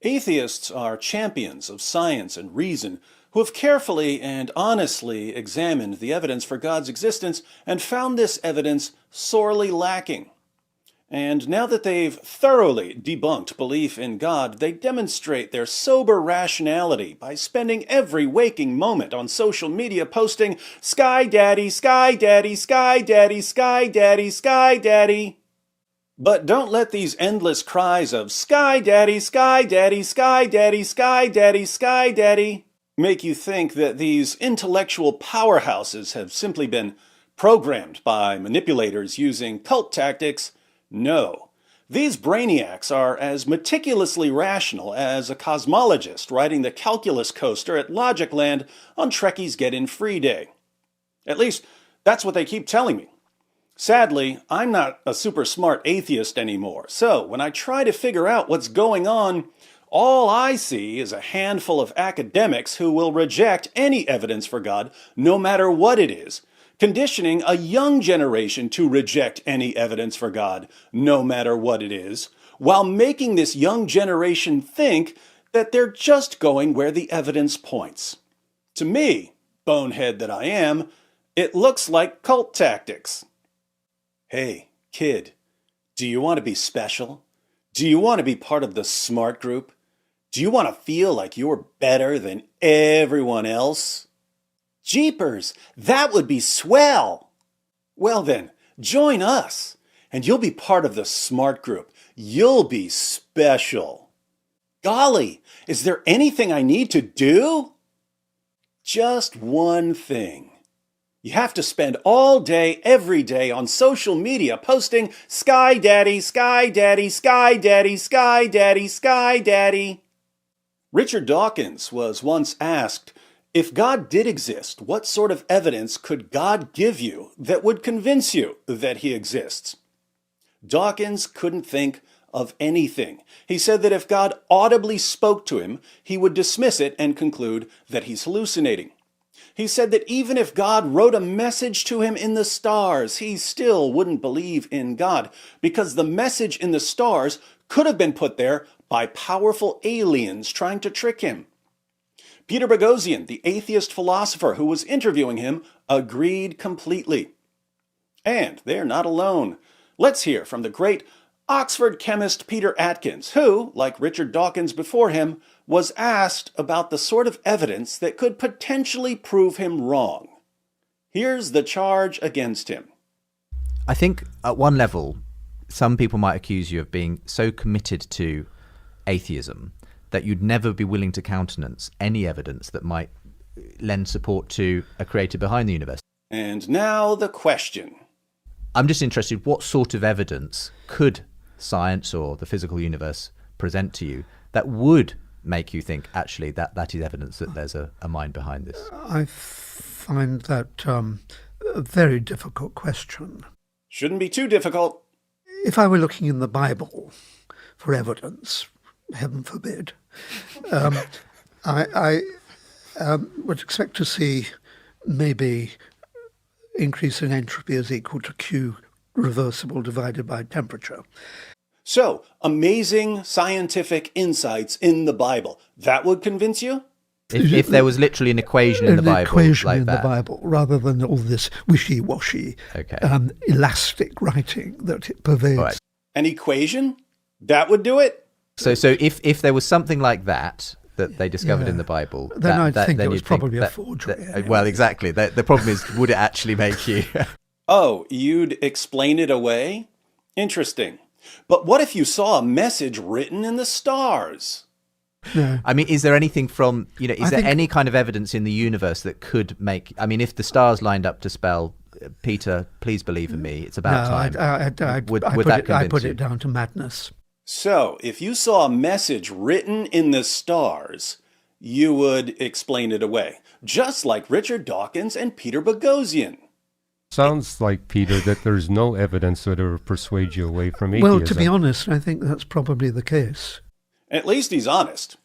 Atheists are champions of science and reason who have carefully and honestly examined the evidence for God's existence and found this evidence sorely lacking. And now that they've thoroughly debunked belief in God, they demonstrate their sober rationality by spending every waking moment on social media posting, "Sky Daddy, Sky Daddy, Sky Daddy, Sky Daddy, Sky Daddy." But don't let these endless cries of "Sky Daddy, Sky Daddy, Sky Daddy, Sky Daddy, Sky Daddy" make you think that these intellectual powerhouses have simply been programmed by manipulators using cult tactics. No. These brainiacs are as meticulously rational as a cosmologist riding the calculus coaster at Logic Land on Trekkie's Get-In Free Day. At least, that's what they keep telling me. Sadly, I'm not a super smart atheist anymore, so when I try to figure out what's going on, all I see is a handful of academics who will reject any evidence for God, no matter what it is, conditioning a young generation to reject any evidence for God, no matter what it is, while making this young generation think that they're just going where the evidence points. To me, bonehead that I am, it looks like cult tactics. Hey, kid, do you want to be special? Do you want to be part of the smart group? Do you want to feel like you're better than everyone else? Jeepers, that would be swell! Well then, join us, and you'll be part of the smart group. You'll be special. Golly, is there anything I need to do? Just one thing. You have to spend all day, every day on social media posting "Sky Daddy, Sky Daddy, Sky Daddy, Sky Daddy, Sky Daddy." Richard Dawkins was once asked, if God did exist, what sort of evidence could God give you that would convince you that he exists? Dawkins couldn't think of anything. He said that if God audibly spoke to him, he would dismiss it and conclude that he's hallucinating. He said that even if God wrote a message to him in the stars, he still wouldn't believe in God, because the message in the stars could have been put there by powerful aliens trying to trick him. Peter Boghossian, the atheist philosopher who was interviewing him, agreed completely. And they're not alone. Let's hear from the great Oxford chemist Peter Atkins, who, like Richard Dawkins before him, was asked about the sort of evidence that could potentially prove him wrong. Here's the charge against him. I think at one level, some people might accuse you of being so committed to atheism that you'd never be willing to countenance any evidence that might lend support to a creator behind the universe. And now the question. I'm just interested, what sort of evidence could science or the physical universe present to you that would make you think, actually, that is evidence that there's a mind behind this? I find that a very difficult question. Shouldn't be too difficult. If I were looking in the Bible for evidence, heaven forbid, I would expect to see maybe increase in entropy is equal to Q reversible divided by temperature. So, amazing scientific insights in the Bible. That would convince you? If there was literally an equation in the Bible, equation like in that. the Bible, rather than all this wishy-washy, Okay. Elastic writing that it pervades. Right. An equation? That would do it? So if there was something like that they discovered in the Bible, then I'd think it was you'd probably a that- forgery. that- anyway. Well, exactly. The problem is, would it actually make you? Oh, you'd explain it away? Interesting. But what if you saw a message written in the stars? No. I mean, is there anything from, is I there think- any kind of evidence in the universe that could make, I mean, if the stars lined up to spell, Peter, please believe in me, it's about time. Would that I convince put you? it down to madness. So, if you saw a message written in the stars, you would explain it away, just like Richard Dawkins and Peter Boghossian. Sounds like, Peter, that there's no evidence that will persuade you away from atheism. Well, to be honest, I think that's probably the case. At least he's honest.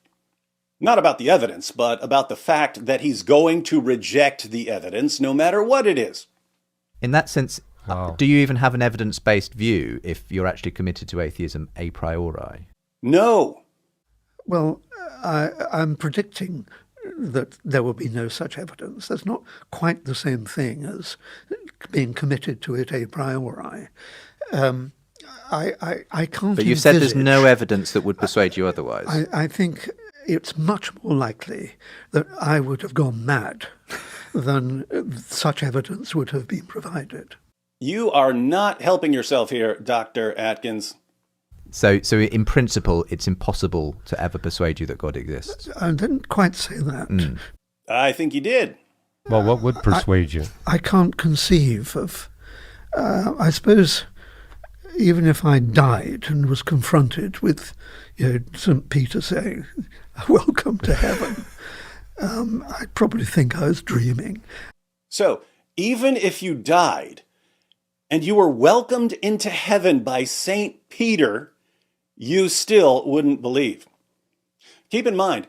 Not about the evidence, but about the fact that he's going to reject the evidence no matter what it is. In that sense, Wow. do you even have an evidence-based view if you're actually committed to atheism a priori? No. Well, I'm predicting that there will be no such evidence. That's not quite the same thing as being committed to it a priori. I can't. But you've said there's envisage- no evidence that would persuade you otherwise. I think it's much more likely that I would have gone mad than such evidence would have been provided. You are not helping yourself here, Dr. Atkins. So in principle, it's impossible to ever persuade you that God exists. I didn't quite say that. I think you did. Well, what would persuade you? I can't conceive of. I suppose even if I died and was confronted with, St. Peter saying, "Welcome to heaven," I'd probably think I was dreaming. So, even if you died and you were welcomed into heaven by St. Peter, you still wouldn't believe. Keep in mind,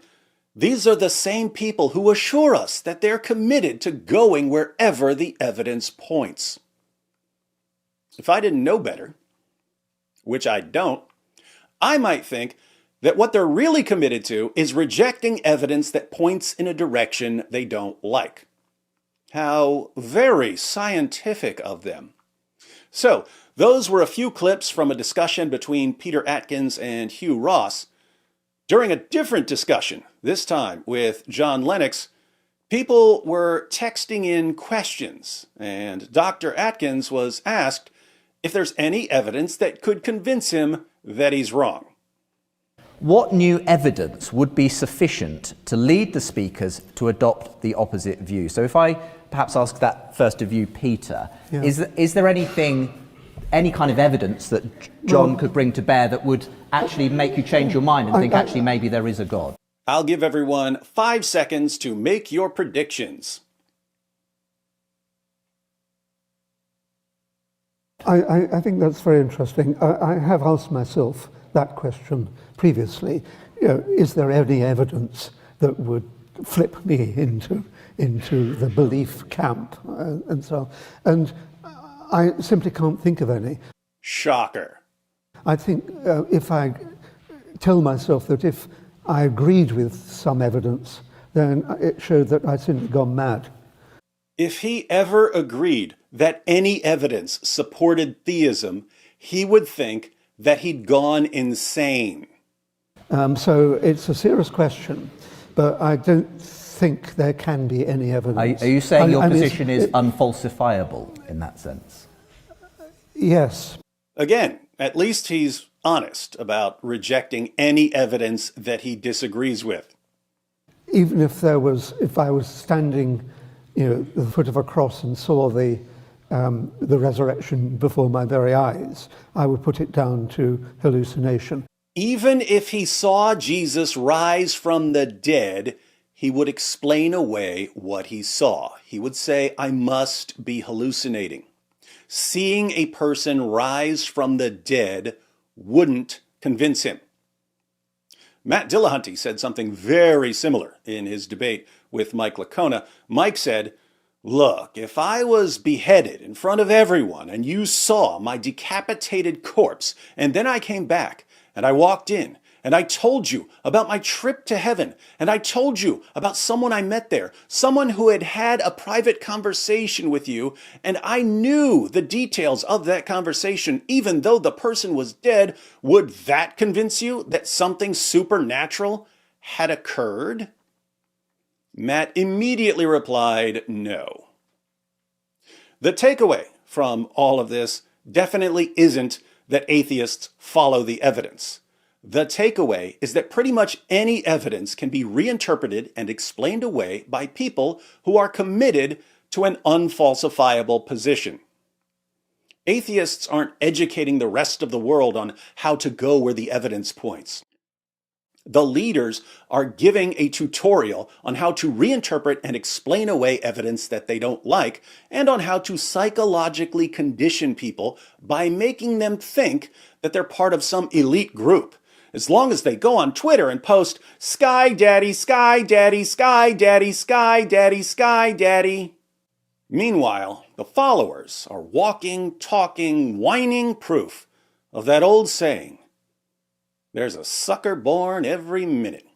these are the same people who assure us that they're committed to going wherever the evidence points. If I didn't know better, which I don't, I might think that what they're really committed to is rejecting evidence that points in a direction they don't like. How very scientific of them. So, those were a few clips from a discussion between Peter Atkins and Hugh Ross. During a different discussion, this time with John Lennox, people were texting in questions, and Dr. Atkins was asked if there's any evidence that could convince him that he's wrong. What new evidence would be sufficient to lead the speakers to adopt the opposite view? So if I perhaps ask that first of you, Peter, Yeah. is there any kind of evidence that John could bring to bear that would actually make you change your mind and think actually maybe there is a God? I'll give everyone 5 seconds to make your predictions. I think that's very interesting. I have asked myself that question previously. Is there any evidence that would flip me into the belief camp and so on? And I simply can't think of any. Shocker. I think if I tell myself that if I agreed with some evidence, then it showed that I'd simply gone mad. If he ever agreed that any evidence supported theism, he would think that he'd gone insane. So it's a serious question, but I don't think there can be any evidence. Are you saying your I mean, position is unfalsifiable in that sense? Yes. Again, at least he's honest about rejecting any evidence that he disagrees with. Even if I was standing, at the foot of a cross and saw the resurrection before my very eyes, I would put it down to hallucination. Even if he saw Jesus rise from the dead, he would explain away what he saw. He would say, I must be hallucinating. Seeing a person rise from the dead wouldn't convince him. Matt Dillahunty said something very similar in his debate with Mike Licona. Mike said, look, if I was beheaded in front of everyone and you saw my decapitated corpse, and then I came back and I walked in and I told you about my trip to heaven, and I told you about someone I met there, someone who had had a private conversation with you, and I knew the details of that conversation, even though the person was dead, would that convince you that something supernatural had occurred? Matt immediately replied, no. The takeaway from all of this definitely isn't that atheists follow the evidence. The takeaway is that pretty much any evidence can be reinterpreted and explained away by people who are committed to an unfalsifiable position. Atheists aren't educating the rest of the world on how to go where the evidence points. The leaders are giving a tutorial on how to reinterpret and explain away evidence that they don't like, and on how to psychologically condition people by making them think that they're part of some elite group, as long as they go on Twitter and post, Sky Daddy, Sky Daddy, Sky Daddy, Sky Daddy, Sky Daddy. Meanwhile, the followers are walking, talking, whining proof of that old saying, There's a sucker born every minute.